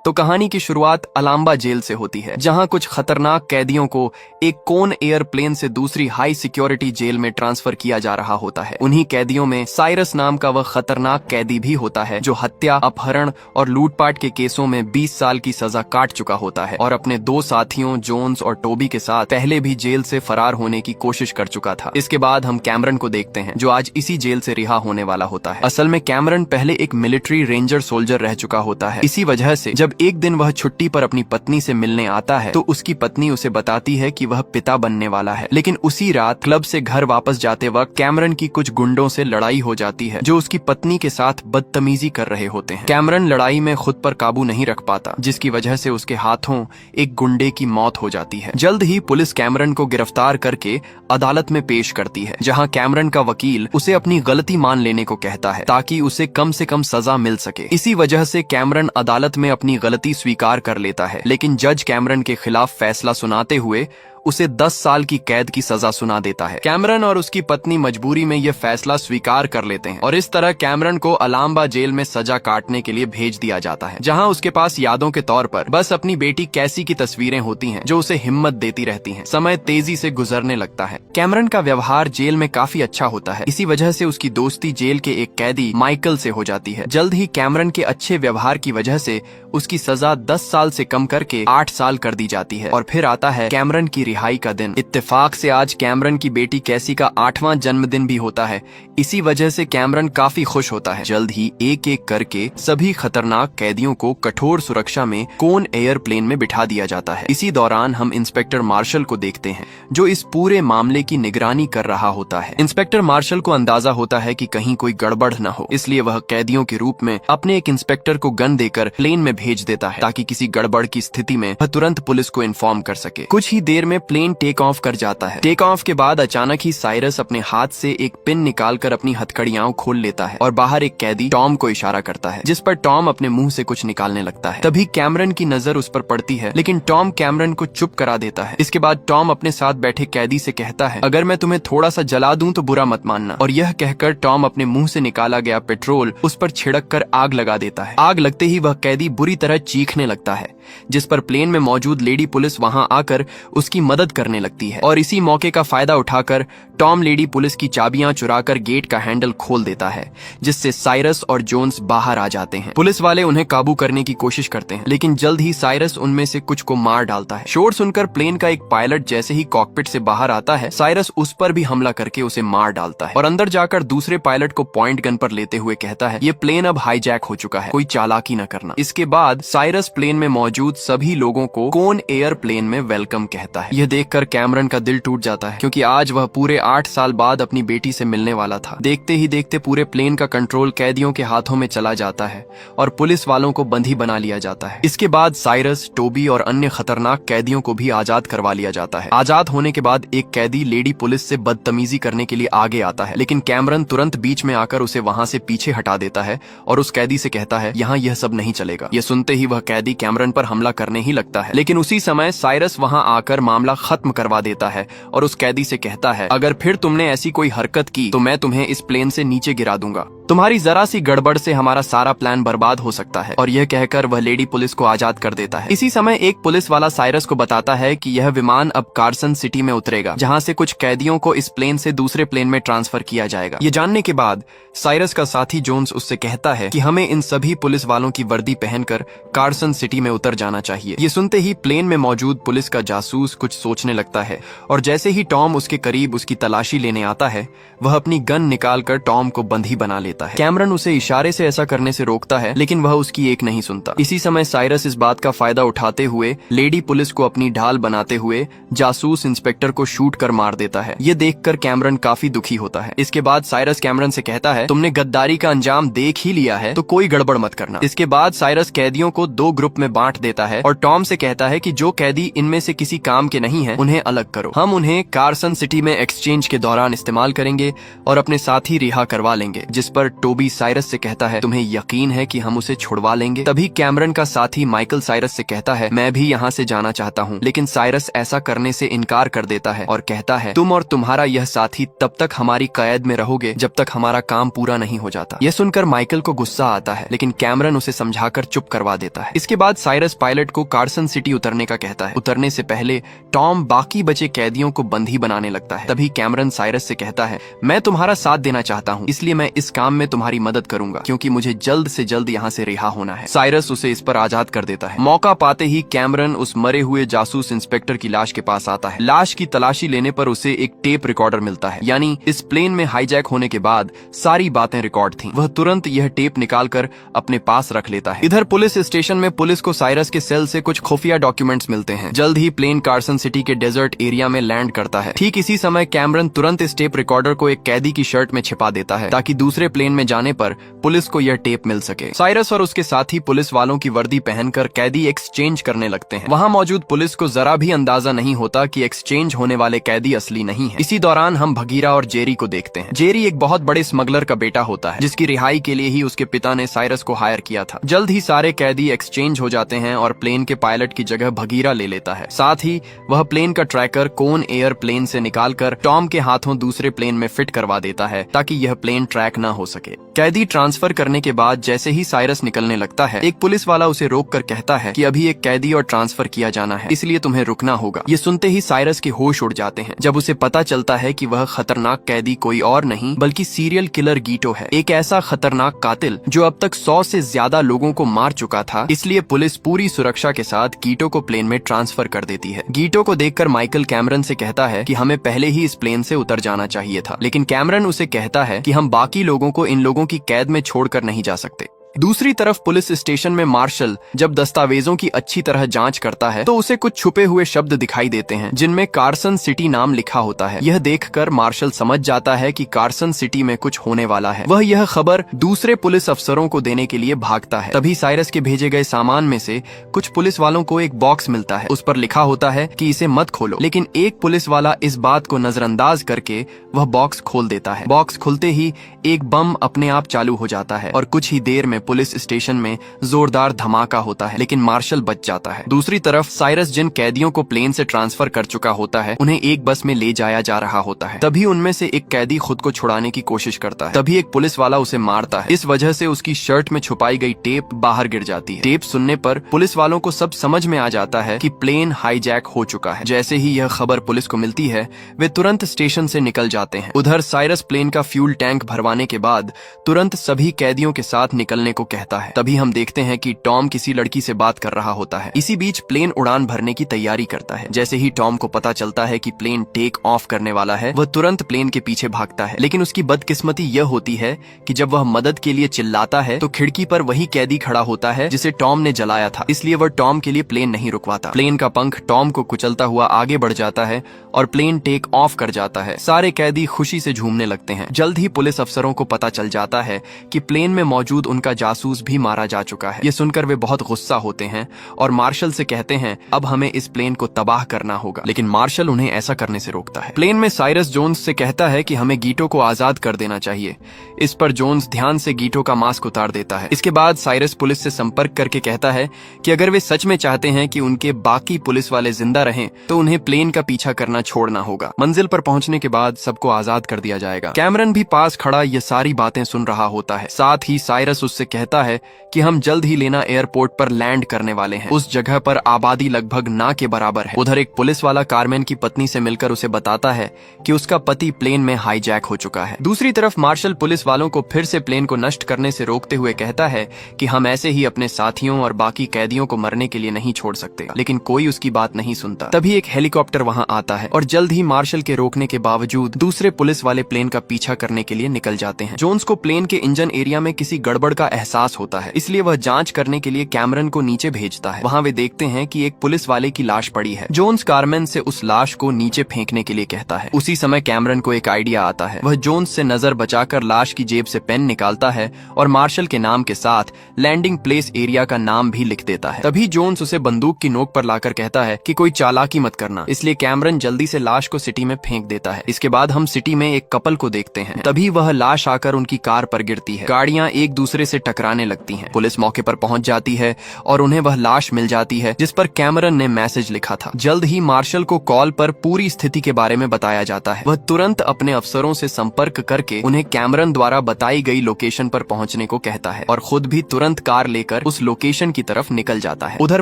तो कहानी की शुरुआत अलाम्बा जेल से होती है, जहां कुछ खतरनाक कैदियों को एक कोन एयरप्लेन से दूसरी हाई सिक्योरिटी जेल में ट्रांसफर किया जा रहा होता है। उन्हीं कैदियों में साइरस नाम का वह खतरनाक कैदी भी होता है जो हत्या, अपहरण और लूटपाट के केसों में 20 साल की सजा काट चुका होता है और अपने दो साथियों जोन्स और टोबी के साथ पहले भी जेल से फरार होने की कोशिश कर चुका था। इसके बाद हम कैमरन को देखते हैं जो आज इसी जेल से रिहा होने वाला होता है। असल में कैमरन पहले एक मिलिट्री रेंजर सोल्जर रह चुका होता है। इसी वजह से जब एक दिन वह छुट्टी पर अपनी पत्नी से मिलने आता है तो उसकी पत्नी उसे बताती है कि वह पिता बनने वाला है। लेकिन उसी रात क्लब से घर वापस जाते वक्त कैमरन की कुछ गुंडों से लड़ाई हो जाती है जो उसकी पत्नी के साथ बदतमीजी कर रहे होते हैं। कैमरन लड़ाई में खुद पर काबू नहीं रख पाता, जिसकी वजह से उसके हाथों एक गुंडे की मौत हो जाती है। जल्द ही पुलिस कैमरन को गिरफ्तार करके अदालत में पेश करती है, जहां कैमरन का वकील उसे अपनी गलती मान लेने को कहता है ताकि उसे कम से कम सजा मिल सके। इसी वजह से कैमरन अदालत में अपनी गलती स्वीकार कर लेता है, लेकिन जज कैमरन के खिलाफ फैसला सुनाते हुए उसे 10 साल की कैद की सजा सुना देता है। कैमरन और उसकी पत्नी मजबूरी में यह फैसला स्वीकार कर लेते हैं और इस तरह कैमरन को अलाम्बा जेल में सजा काटने के लिए भेज दिया जाता है, जहां उसके पास यादों के तौर पर बस अपनी बेटी कैसी की तस्वीरें होती हैं जो उसे हिम्मत देती रहती हैं। समय तेजी से गुजरने लगता है। कैमरन का व्यवहार जेल में काफी अच्छा होता है। इसी वजह से उसकी दोस्ती जेल के एक कैदी माइकल से हो जाती है। जल्द ही कैमरन के अच्छे व्यवहार की वजह से उसकी सजा 10 साल से कम करके 8 साल कर दी जाती है और फिर आता है कैमरन की रिहाई का दिन। इत्तेफाक से आज कैमरन की बेटी कैसी का 8वां जन्मदिन भी होता है। इसी वजह से कैमरन काफी खुश होता है। जल्द ही एक एक करके सभी खतरनाक कैदियों को कठोर सुरक्षा में कोन एयरप्लेन में बिठा दिया जाता है। इसी दौरान हम इंस्पेक्टर मार्शल को देखते हैं जो इस पूरे मामले की निगरानी कर रहा होता है। इंस्पेक्टर मार्शल को अंदाजा होता है कि कहीं कोई गड़बड़ न हो, इसलिए वह कैदियों के रूप में अपने एक इंस्पेक्टर को गन देकर प्लेन में भेज देता है ताकि किसी गड़बड़ की स्थिति में वह तुरंत पुलिस को इन्फॉर्म कर सके। कुछ ही देर में प्लेन टेक ऑफ कर जाता है। टेक ऑफ के बाद अचानक ही साइरस अपने हाथ से एक पिन निकालकर अपनी हथकड़ियां खोल लेता है और बाहर एक कैदी टॉम को इशारा करता है, जिस पर टॉम अपने मुंह से कुछ निकालने लगता है। तभी कैमरन की नजर उस पर पड़ती है, लेकिन टॉम कैमरन को चुप करा देता है। इसके बाद टॉम अपने साथ बैठे कैदी से कहता है, अगर मैं तुम्हें थोड़ा सा जला दूं तो बुरा मत मानना। और यह कहकर टॉम अपने मुंह से निकाला गया पेट्रोल उस पर छिड़क कर आग लगा देता है। आग लगते ही वह कैदी बुरी तरह चीखने लगता है, जिस पर प्लेन में मौजूद लेडी पुलिस वहां आकर उसकी मदद करने लगती है और इसी मौके का फायदा उठाकर टॉम लेडी पुलिस की चाबियां चुराकर गेट का हैंडल खोल देता है, जिससे साइरस और जोन्स बाहर आ जाते हैं। पुलिस वाले उन्हें काबू करने की कोशिश करते हैं, लेकिन जल्द ही साइरस उनमें से कुछ को मार डालता है। शोर सुनकर प्लेन का एक पायलट जैसे ही कॉकपिट से बाहर आता है, साइरस उस पर भी हमला करके उसे मार डालता है और अंदर जाकर दूसरे पायलट को पॉइंट गन पर लेते हुए कहता है, ये प्लेन अब हाईजैक हो चुका है, कोई चालाकी न करना। इसके बाद साइरस प्लेन में मौजूद सभी लोगों को कोन एयरप्लेन में वेलकम कहता है। यह देखकर कैमरन का दिल टूट जाता है, क्योंकि आज वह पूरे 8 साल बाद अपनी बेटी से मिलने वाला था। देखते ही देखते पूरे प्लेन का कंट्रोल कैदियों के हाथों में चला जाता है और पुलिस वालों को बंदी बना लिया जाता है। इसके बाद साइरस, टोबी और अन्य खतरनाक कैदियों को भी आजाद करवा लिया जाता है। आजाद होने के बाद एक कैदी लेडी पुलिस से बदतमीजी करने के लिए आगे आता है, लेकिन कैमरन तुरंत बीच में आकर उसे वहां से पीछे हटा देता है और उस कैदी से कहता है, यहाँ यह सब नहीं चलेगा। यह सुनते ही वह कैदी कैमरन पर हमला करने ही लगता है, लेकिन उसी समय साइरस वहां आकर मामला खत्म करवा देता है और उस कैदी से कहता है, अगर फिर तुमने ऐसी कोई हरकत की तो मैं तुम्हें इस प्लेन से नीचे गिरा दूंगा। तुम्हारी जरा सी गड़बड़ से हमारा सारा प्लान बर्बाद हो सकता है। और यह कहकर वह लेडी पुलिस को आजाद कर देता है। इसी समय एक पुलिस वाला साइरस को बताता है कि यह विमान अब कार्सन सिटी में उतरेगा, जहां से कुछ कैदियों को इस प्लेन से दूसरे प्लेन में ट्रांसफर किया जाएगा। ये जानने के बाद साइरस का साथी जोन्स उससे कहता है कि हमें इन सभी पुलिस वालों की वर्दी पहनकर कार्सन सिटी में उतर जाना चाहिए। ये सुनते ही प्लेन में मौजूद पुलिस का जासूस कुछ सोचने लगता है और जैसे ही टॉम उसके करीब उसकी तलाशी लेने आता है, वह अपनी गन निकालकर टॉम को बंधी बना लेता है। कैमरन उसे इशारे से ऐसा करने से रोकता है, लेकिन वह उसकी एक नहीं सुनता। इसी समय साइरस इस बात का फायदा उठाते हुए लेडी पुलिस को अपनी ढाल बनाते हुए जासूस इंस्पेक्टर को शूट कर मार देता है। ये देखकर कैमरन काफी दुखी होता है। इसके बाद साइरस कैमरन से कहता है, तुमने गद्दारी का अंजाम देख ही लिया है तो कोई गड़बड़ मत करना। इसके बाद साइरस कैदियों को 2 ग्रुप में बांट देता है और टॉम से कहता है कि जो कैदी इनमें से किसी काम के नहीं है उन्हें अलग करो। हम उन्हें कार्सन सिटी में एक्सचेंज के दौरान इस्तेमाल करेंगे और अपने साथी रिहा करवा लेंगे। जिस पर पर टोबी साइरस से कहता है, तुम्हें यकीन है कि हम उसे छुड़वा लेंगे? तभी कैमरन का साथी माइकल साइरस से कहता है, मैं भी यहाँ से जाना चाहता हूँ। लेकिन साइरस ऐसा करने से इनकार कर देता है और कहता है, तुम और तुम्हारा यह साथी तब तक हमारी कैद में रहोगे जब तक हमारा काम पूरा नहीं हो जाता। यह सुनकर माइकल को गुस्सा आता है, लेकिन कैमरन उसे समझाकर चुप करवा देता है। इसके बाद साइरस पायलट को कार्सन सिटी उतरने का कहता है। उतरने से पहले टॉम बाकी बचे कैदियों को बंदी बनाने लगता है। तभी कैमरन साइरस से कहता है, मैं तुम्हारा साथ देना चाहता हूँ, इसलिए मैं इस काम में तुम्हारी मदद करूंगा, क्योंकि मुझे जल्द से जल्द यहाँ से रिहा होना है। साइरस उसे इस पर आजाद कर देता है। मौका पाते ही कैमरन उस मरे हुए जासूस इंस्पेक्टर की लाश के पास आता है। लाश की तलाशी लेने पर उसे एक टेप रिकॉर्डर मिलता है, यानी इस प्लेन में हाईजैक होने के बाद सारी बातें रिकॉर्ड थीं। वह तुरंत यह टेप निकालकर अपने पास रख लेता है। इधर पुलिस स्टेशन में पुलिस को साइरस के सेल से कुछ खुफिया डॉक्यूमेंट्स मिलते हैं। जल्द ही प्लेन कार्सन सिटी के डेजर्ट एरिया में लैंड करता है। ठीक इसी समय कैमरन तुरंत इस टेप रिकॉर्डर को एक कैदी की शर्ट में छिपा देता है, ताकि दूसरे प्लेन में जाने पर पुलिस को यह टेप मिल सके। साइरस और उसके साथी पुलिस वालों की वर्दी पहनकर कैदी एक्सचेंज करने लगते हैं। वहां मौजूद पुलिस को जरा भी अंदाजा नहीं होता कि एक्सचेंज होने वाले कैदी असली नहीं है। इसी दौरान हम भगीरा और जेरी को देखते हैं। जेरी एक बहुत बड़े स्मगलर का बेटा होता है, जिसकी रिहाई के लिए ही उसके पिता ने साइरस को हायर किया था। जल्द ही सारे कैदी एक्सचेंज हो जाते हैं और प्लेन के पायलट की जगह भगीरा ले लेता है। साथ ही वह प्लेन का ट्रैकर कोन एयर प्लेन से निकालकर टॉम के हाथों दूसरे प्लेन में फिट करवा देता है, ताकि यह प्लेन ट्रैक न हो सके। कैदी ट्रांसफर करने के बाद जैसे ही साइरस निकलने लगता है, एक पुलिस वाला उसे रोककर कहता है कि अभी एक कैदी और ट्रांसफर किया जाना है, इसलिए तुम्हें रुकना होगा। ये सुनते ही साइरस के होश उड़ जाते हैं, जब उसे पता चलता है कि वह खतरनाक कैदी कोई और नहीं बल्कि सीरियल किलर गीटो है, एक ऐसा खतरनाक कातिल जो अब तक 100 से ज्यादा लोगों को मार चुका था। इसलिए पुलिस पूरी सुरक्षा के साथ गीटो को प्लेन में ट्रांसफर कर देती है। गीटो को देखकर माइकल कैमरन से कहता है कि हमें पहले ही इस प्लेन से उतर जाना चाहिए था, लेकिन कैमरन उसे कहता है कि हम बाकी लोगों को इन लोगों की कैद में छोड़कर नहीं जा सकते। दूसरी तरफ पुलिस स्टेशन में मार्शल जब दस्तावेजों की अच्छी तरह जांच करता है तो उसे कुछ छुपे हुए शब्द दिखाई देते हैं, जिनमें कार्सन सिटी नाम लिखा होता है। यह देखकर मार्शल समझ जाता है कि कार्सन सिटी में कुछ होने वाला है। वह यह खबर दूसरे पुलिस अफसरों को देने के लिए भागता है। तभी साइरस के भेजे गए सामान में से कुछ पुलिस वालों को एक बॉक्स मिलता है। उस पर लिखा होता है कि इसे मत खोलो, लेकिन एक पुलिस वाला इस बात को नजरअंदाज करके वह बॉक्स खोल देता है। बॉक्स खुलते ही एक बम अपने आप चालू हो जाता है और कुछ ही देर में पुलिस स्टेशन में जोरदार धमाका होता है, लेकिन मार्शल बच जाता है। दूसरी तरफ साइरस जिन कैदियों को प्लेन से ट्रांसफर कर चुका होता है, उन्हें एक बस में ले जाया जा रहा होता है। तभी उनमें से एक कैदी खुद को छुड़ाने की कोशिश करता है। तभी एक पुलिस वाला उसे मारता है। इस वजह से उसकी शर्ट में छुपाई गई टेप बाहर गिर जाती है। टेप सुनने पर पुलिस वालों को सब समझ में आ जाता है कि प्लेन हाईजैक हो चुका है। जैसे ही यह खबर पुलिस को मिलती है, वे तुरंत स्टेशन से निकल जाते हैं। उधर साइरस प्लेन का फ्यूल टैंक भरवाने के बाद तुरंत सभी कैदियों के साथ निकलने को कहता है। तभी हम देखते हैं कि टॉम किसी लड़की से बात कर रहा होता है। इसी बीच प्लेन उड़ान भरने की तैयारी करता है। जैसे ही टॉम को पता चलता है कि प्लेन टेक ऑफ करने वाला है, वह तुरंत प्लेन के पीछे भागता है। लेकिन उसकी बदकिस्मती यह होती है कि जब वह मदद के लिए चिल्लाता है तो खिड़की पर वही कैदी खड़ा होता है जिसे टॉम ने जलाया था। इसलिए वह टॉम के लिए प्लेन नहीं रुकवाता। प्लेन का पंख टॉम को कुचलता हुआ आगे बढ़ जाता है और प्लेन टेक ऑफ कर जाता है। सारे कैदी खुशी से झूमने लगते हैं। जल्द ही पुलिस अफसरों को पता चल जाता है कि प्लेन में मौजूद उनका जासूस भी मारा जा चुका है। ये सुनकर वे बहुत गुस्सा होते हैं और मार्शल से कहते हैं अब हमें इस प्लेन को तबाह करना होगा, लेकिन मार्शल उन्हें ऐसा करने से रोकता है। प्लेन में साइरस जोन्स से कहता है कि हमें गीटो को आजाद कर देना चाहिए। इस पर जोन्स ध्यान से गीटो का मास्क उतार देता है। इसके बाद साइरस पुलिस से संपर्क करके कहता है कि अगर वे सच में चाहते हैं कि उनके बाकी पुलिस वाले जिंदा रहें तो उन्हें प्लेन का पीछा करना छोड़ना होगा। मंजिल पर पहुंचने के बाद सबको आजाद कर दिया जाएगा। कैमरन भी पास खड़ा ये सारी बातें सुन रहा होता है। साथ ही साइरस उससे कहता है कि हम जल्द ही लेना एयरपोर्ट पर लैंड करने वाले हैं। उस जगह पर आबादी लगभग ना के बराबर है। उधर एक पुलिस वाला कारमैन की पत्नी से मिलकर उसे बताता है कि उसका पति प्लेन में हाईजैक हो चुका है। दूसरी तरफ मार्शल पुलिस वालों को फिर से प्लेन को नष्ट करने से रोकते हुए कहता है कि हम ऐसे ही अपने साथियों और बाकी कैदियों को मरने के लिए नहीं छोड़ सकते, लेकिन कोई उसकी बात नहीं सुनता। तभी एक हेलीकॉप्टर वहां आता है और जल्द ही मार्शल के रोकने के बावजूद दूसरे पुलिस वाले प्लेन का पीछा करने के लिए निकल जाते हैं। जोन्स को प्लेन के इंजन एरिया में किसी गड़बड़ का एहसास होता है, इसलिए वह जांच करने के लिए कैमरन को नीचे भेजता है। वहां वे देखते हैं कि एक पुलिस वाले की लाश पड़ी है। जोन्स कारमैन से उस लाश को नीचे फेंकने के लिए कहता है। उसी समय कैमरन को एक आइडिया आता है। वह जोन्स से नजर बचाकर लाश लाश की जेब से पेन निकालता है और मार्शल के नाम के साथ लैंडिंग प्लेस एरिया का नाम भी लिख देता है। तभी जोन्स उसे बंदूक की नोक पर लाकर कहता है कि कोई चालाकी मत करना, इसलिए कैमरन जल्दी से लाश को सिटी में फेंक देता है। इसके बाद हम सिटी में एक कपल को देखते हैं। तभी वह लाश आकर उनकी कार पर गिरती है। गाड़ियां एक दूसरे से टकराने लगती हैं। पुलिस मौके पर पहुंच जाती है और उन्हें वह लाश मिल जाती है जिस पर कैमरन ने मैसेज लिखा था। जल्द ही मार्शल को कॉल पर पूरी स्थिति के बारे में बताया जाता है। वह तुरंत अपने अफसरों से संपर्क करके उन्हें कैमरन द्वारा बताई गई लोकेशन पर पहुंचने को कहता है और खुद भी तुरंत कार लेकर उस लोकेशन की तरफ निकल जाता है। उधर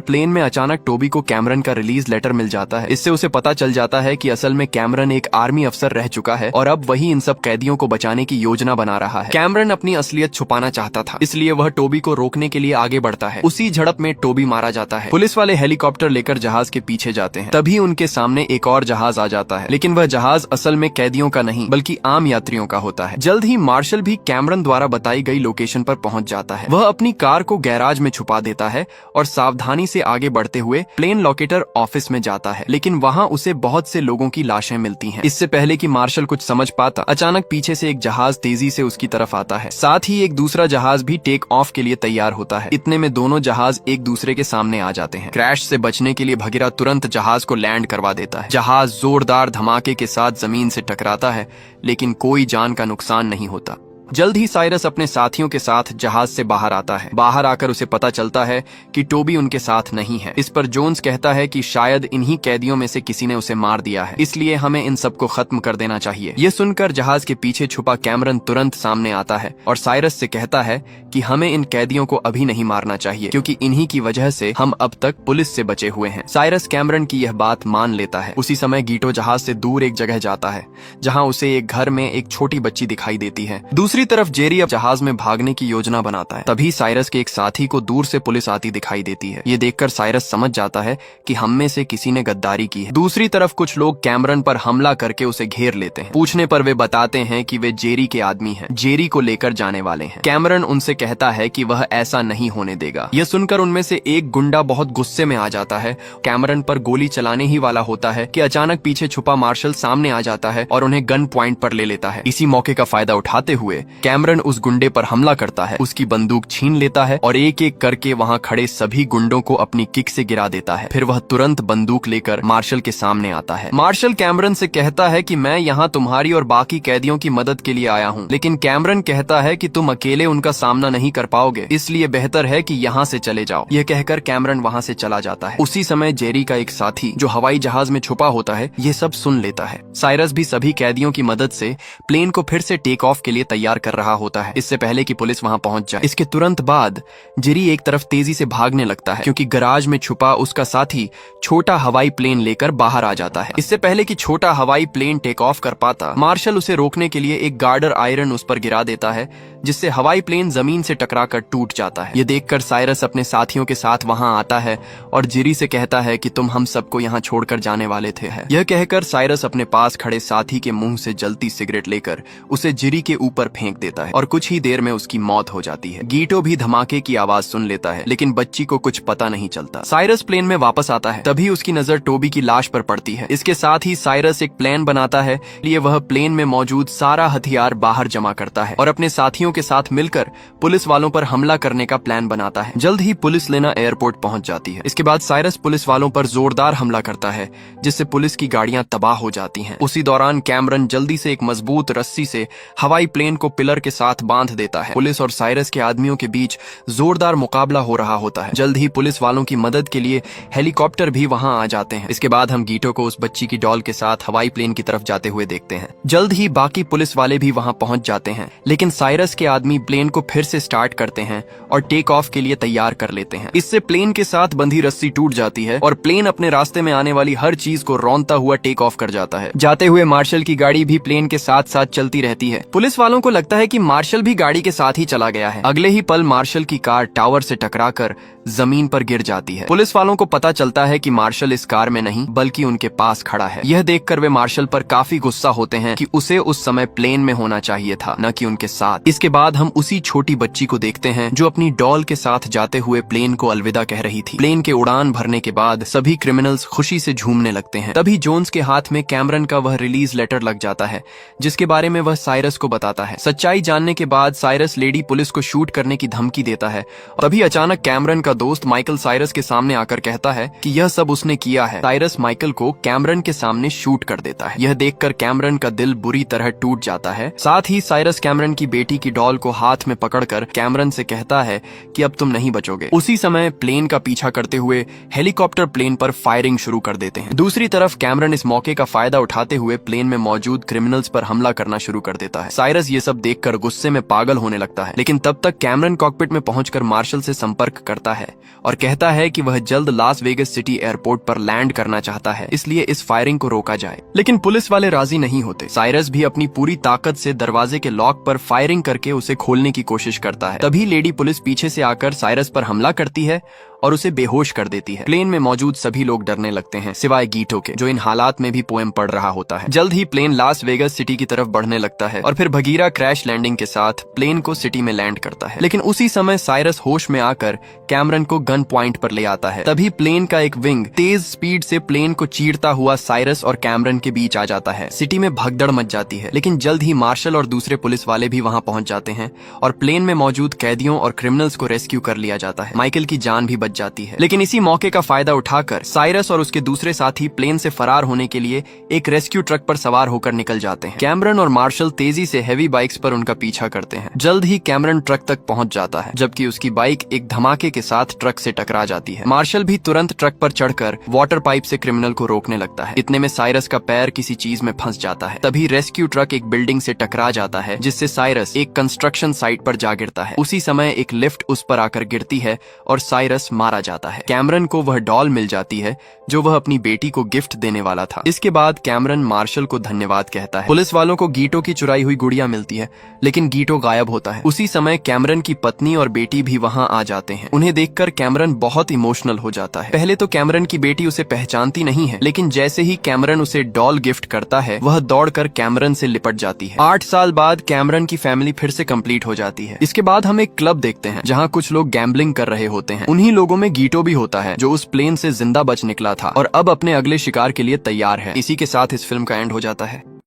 प्लेन में अचानक टोबी को कैमरन का रिलीज लेटर मिल जाता है। इससे उसे पता चल जाता है कि असल में कैमरन एक आर्मी अफसर रह चुका है और अब वही इन सब कैदियों को बचाने की योजना बना रहा है। कैमरन अपनी असलियत छुपाना चाहता था, इसलिए वह टोबी को रोकने के लिए आगे बढ़ता है। उसी झड़प में टोबी मारा जाता है। पुलिस वाले हेलीकॉप्टर लेकर जहाज के पीछे जाते हैं। तभी उनके सामने एक और जहाज आ जाता है, लेकिन वह जहाज असल में कैदियों का नहीं बल्कि आम यात्रियों का होता है। जल्द ही मार्शल भी कैमरन द्वारा बताई गई लोकेशन पर पहुंच जाता है। वह अपनी कार को गैराज में छुपा देता है और सावधानी से आगे बढ़ते हुए प्लेन लोकेटर ऑफिस में जाता है, लेकिन वहां उसे बहुत से लोगों की लाशें मिलती हैं। इससे पहले कि मार्शल कुछ समझ पाता, अचानक पीछे से एक जहाज तेजी से उसकी तरफ आता है। साथ ही एक दूसरा जहाज भी टेक ऑफ के लिए तैयार होता है। इतने में दोनों जहाज एक दूसरे के सामने आ जाते हैं। क्रैश से बचने के लिए भगीरा तुरंत जहाज को लैंड करवा देता है। जहाज जोरदार धमाके के साथ जमीन से टकराता है, लेकिन कोई जान का नुकसान नहीं होता। जल्द ही साइरस अपने साथियों के साथ जहाज से बाहर आता है। बाहर आकर उसे पता चलता है कि टोबी उनके साथ नहीं है। इस पर जोन्स कहता है कि शायद इन्हीं कैदियों में से किसी ने उसे मार दिया है, इसलिए हमें इन सबको खत्म कर देना चाहिए। ये सुनकर जहाज के पीछे छुपा कैमरन तुरंत सामने आता है और साइरस से कहता है कि हमें इन कैदियों को अभी नहीं मारना चाहिए, क्योंकि इन्हीं की वजह से हम अब तक पुलिस से बचे हुए हैं। साइरस कैमरन की यह बात मान लेता है। उसी समय गीटो जहाज से दूर एक जगह जाता है, जहाँ उसे एक घर में एक छोटी बच्ची दिखाई देती है। दूसरी तरफ जेरी अब जहाज में भागने की योजना बनाता है। तभी साइरस के एक साथी को दूर से पुलिस आती दिखाई देती है। ये देखकर साइरस समझ जाता है कि हम में से किसी ने गद्दारी की है। दूसरी तरफ कुछ लोग कैमरन पर हमला करके उसे घेर लेते हैं। पूछने पर वे बताते हैं कि वे जेरी के आदमी हैं, जेरी को लेकर जाने वाले हैं। कैमरन उनसे कहता है कि वह ऐसा नहीं होने देगा। यह सुनकर उनमें से एक गुंडा बहुत गुस्से में आ जाता है। कैमरन पर गोली चलाने ही वाला होता है कि अचानक पीछे छुपा मार्शल सामने आ जाता है और उन्हें गन पॉइंट पर ले लेता है। इसी मौके का फायदा उठाते हुए कैमरन उस गुंडे पर हमला करता है, उसकी बंदूक छीन लेता है और एक एक करके वहां खड़े सभी गुंडों को अपनी किक से गिरा देता है। फिर वह तुरंत बंदूक लेकर मार्शल के सामने आता है। मार्शल कैमरन से कहता है कि मैं यहाँ तुम्हारी और बाकी कैदियों की मदद के लिए आया हूँ, लेकिन कैमरन कहता है कि तुम अकेले उनका सामना नहीं कर पाओगे, इसलिए बेहतर है कि यहाँ से चले जाओ। यह कहकर कैमरन वहाँ से चला जाता है। उसी समय जेरी का एक साथी जो हवाई जहाज में छुपा होता है ये सब सुन लेता है। साइरस भी सभी कैदियों की मदद से प्लेन को फिर से टेक ऑफ के लिए तैयार कर रहा होता है, इससे पहले कि पुलिस वहां पहुंच जाए। इसके तुरंत बाद जेरी एक तरफ तेजी से भागने लगता है, क्योंकि गराज में छुपा उसका साथी छोटा हवाई प्लेन लेकर बाहर आ जाता है। इससे पहले कि छोटा हवाई प्लेन टेक ऑफ कर पाता, मार्शल उसे रोकने के लिए एक गार्डर आयरन उस पर गिरा देता है, जिससे हवाई प्लेन जमीन से टकराकर टूट जाता है। ये देखकर साइरस अपने साथियों के साथ वहां आता है और जेरी से कहता है कि तुम हम सबको यहाँ छोड़कर जाने वाले थे। यह कहकर साइरस अपने पास खड़े साथी के मुंह से जलती सिगरेट लेकर उसे जेरी के ऊपर फेंक देता है और कुछ ही देर में उसकी मौत हो जाती है। गीटो भी धमाके की आवाज सुन लेता है, लेकिन बच्ची को कुछ पता नहीं चलता। साइरस प्लेन में वापस आता है, तभी उसकी नजर टोबी की लाश पर पड़ती है। इसके साथ ही साइरस एक प्लान बनाता है, लिए वह प्लेन में मौजूद सारा हथियार बाहर जमा करता है और अपने साथियों के साथ मिलकर पुलिस वालों पर हमला करने का प्लान बनाता है। जल्द ही पुलिस लेना एयरपोर्ट पहुंच जाती है। इसके बाद साइरस पुलिस वालों पर जोरदार हमला करता है, जिससे पुलिस की गाड़ियां तबाह हो जाती हैं। उसी दौरान कैमरन जल्दी से एक मजबूत रस्सी से हवाई प्लेन को पिलर के साथ बांध देता है। पुलिस और साइरस के आदमियों के बीच जोरदार मुकाबला हो रहा होता है। जल्द ही पुलिस वालों की मदद के लिए हेलीकॉप्टर भी वहां आ जाते हैं। इसके बाद हम गीटो को उस बच्ची की डॉल के साथ हवाई प्लेन की तरफ जाते हुए देखते हैं। जल्द ही बाकी पुलिस वाले भी वहां पहुंच जाते हैं, लेकिन साइरस के आदमी प्लेन को फिर से स्टार्ट करते हैं और टेक ऑफ के लिए तैयार कर लेते हैं। इससे प्लेन के साथ बंधी रस्सी टूट जाती है और प्लेन अपने रास्ते में आने वाली हर चीज को रौंदता हुआ टेक ऑफ कर जाता है। जाते हुए मार्शल की गाड़ी भी प्लेन के साथ साथ चलती रहती है। पुलिस वालों को लगता है कि मार्शल भी गाड़ी के साथ ही चला गया है। अगले ही पल मार्शल की कार टावर से टकराकर जमीन पर गिर जाती है। पुलिस वालों को पता चलता है कि मार्शल इस कार में नहीं बल्कि उनके पास खड़ा है। यह देखकर वे मार्शल पर काफी गुस्सा होते हैं कि उसे उस समय प्लेन में होना चाहिए था, न कि उनके साथ। इसके बाद हम उसी छोटी बच्ची को देखते हैं जो अपनी डॉल के साथ जाते हुए प्लेन को अलविदा कह रही थी। प्लेन के उड़ान भरने के बाद सभी क्रिमिनल्स खुशी से झूमने लगते हैं। तभी जोन्स के हाथ में कैमरन का वह रिलीज लेटर लग जाता है जिसके बारे में वह साइरस को बताता है। सच्चाई जानने के बाद साइरस लेडी पुलिस को शूट करने की धमकी देता है। तभी अचानक कैमरन का दोस्त माइकल साइरस के सामने आकर कहता है कि यह सब उसने किया है। साइरस माइकल को कैमरन के सामने शूट कर देता है। यह देखकर कैमरन का दिल बुरी तरह टूट जाता है। साथ ही साइरस कैमरन की बेटी की डॉल को हाथ में पकड़कर कैमरन से कहता है कि अब तुम नहीं बचोगे। उसी समय प्लेन का पीछा करते हुए हेलीकॉप्टर प्लेन पर फायरिंग शुरू कर देते हैं। दूसरी तरफ कैमरन इस मौके का फायदा उठाते हुए प्लेन में मौजूद क्रिमिनल्स पर हमला करना शुरू कर देता है। साइरस ये सब देखकर गुस्से में पागल होने लगता है, लेकिन तब तक कैमरन कॉकपिट में पहुंचकर मार्शल से संपर्क करता है और कहता है कि वह जल्द लास वेगस सिटी एयरपोर्ट पर लैंड करना चाहता है, इसलिए इस फायरिंग को रोका जाए। लेकिन पुलिस वाले राजी नहीं होते। साइरस भी अपनी पूरी ताकत से दरवाजे के लॉक पर फायरिंग करके उसे खोलने की कोशिश करता है। तभी लेडी पुलिस पीछे से आकर साइरस पर हमला करती है और उसे बेहोश कर देती है। प्लेन में मौजूद सभी लोग डरने लगते हैं सिवाय गीटो के, जो इन हालात में भी पोएम पढ़ रहा होता है। जल्द ही प्लेन लास वेगस सिटी की तरफ बढ़ने लगता है और फिर भगीरा क्रैश लैंडिंग के साथ प्लेन को सिटी में लैंड करता है। लेकिन उसी समय साइरस होश में आकर कैमरन को गन पॉइंट पर ले आता है। तभी प्लेन का एक विंग तेज स्पीड से प्लेन को चीरता हुआ साइरस और कैमरन के बीच आ जाता है। सिटी में भगदड़ मच जाती है, लेकिन जल्द ही मार्शल और दूसरे पुलिस वाले भी वहां पहुंच जाते हैं और प्लेन में मौजूद कैदियों और क्रिमिनल्स को रेस्क्यू कर लिया जाता है। माइकल की जान भी बच जाती है। लेकिन इसी मौके का फायदा उठाकर साइरस और उसके दूसरे साथी प्लेन से फरार होने के लिए एक रेस्क्यू ट्रक पर सवार होकर निकल जाते हैं। कैमरन और मार्शल तेजी से हेवी बाइक्स पर उनका पीछा करते हैं। जल्द ही कैमरन ट्रक तक पहुंच जाता है, जबकि उसकी बाइक एक धमाके के साथ ट्रक से टकरा जाती है। मार्शल भी तुरंत ट्रक पर चढ़कर वाटर पाइप से क्रिमिनल को रोकने लगता है। इतने में साइरस का पैर किसी चीज में फंस जाता है। तभी रेस्क्यू ट्रक एक बिल्डिंग से टकरा जाता है, जिससे साइरस एक कंस्ट्रक्शन साइट पर जा गिरता है। उसी समय एक लिफ्ट उस पर आकर गिरती है और साइरस मारा जाता है। कैमरन को वह डॉल मिल जाती है जो वह अपनी बेटी को गिफ्ट देने वाला था। इसके बाद कैमरन मार्शल को धन्यवाद कहता है। पुलिस वालों को गीटो की चुराई हुई गुड़िया मिलती है, लेकिन गीटो गायब होता है। उसी समय कैमरन की पत्नी और बेटी भी वहां आ जाते हैं। उन्हें देखकर कैमरन बहुत इमोशनल हो जाता है। पहले तो कैमरन की बेटी उसे पहचानती नहीं है, लेकिन जैसे ही कैमरन उसे डॉल गिफ्ट करता है, वह दौड़कर कैमरन से लिपट जाती है। 8 साल बाद कैमरन की फैमिली फिर से कंप्लीट हो जाती है। इसके बाद हम एक क्लब देखते हैं जहाँ कुछ लोग गैम्बलिंग कर रहे होते हैं। उन्हीं लोगों में गीटो भी होता है, जो उस प्लेन से जिंदा बच निकला था और अब अपने अगले शिकार के लिए तैयार है। इसी के साथ इस फिल्म का एंड हो जाता है।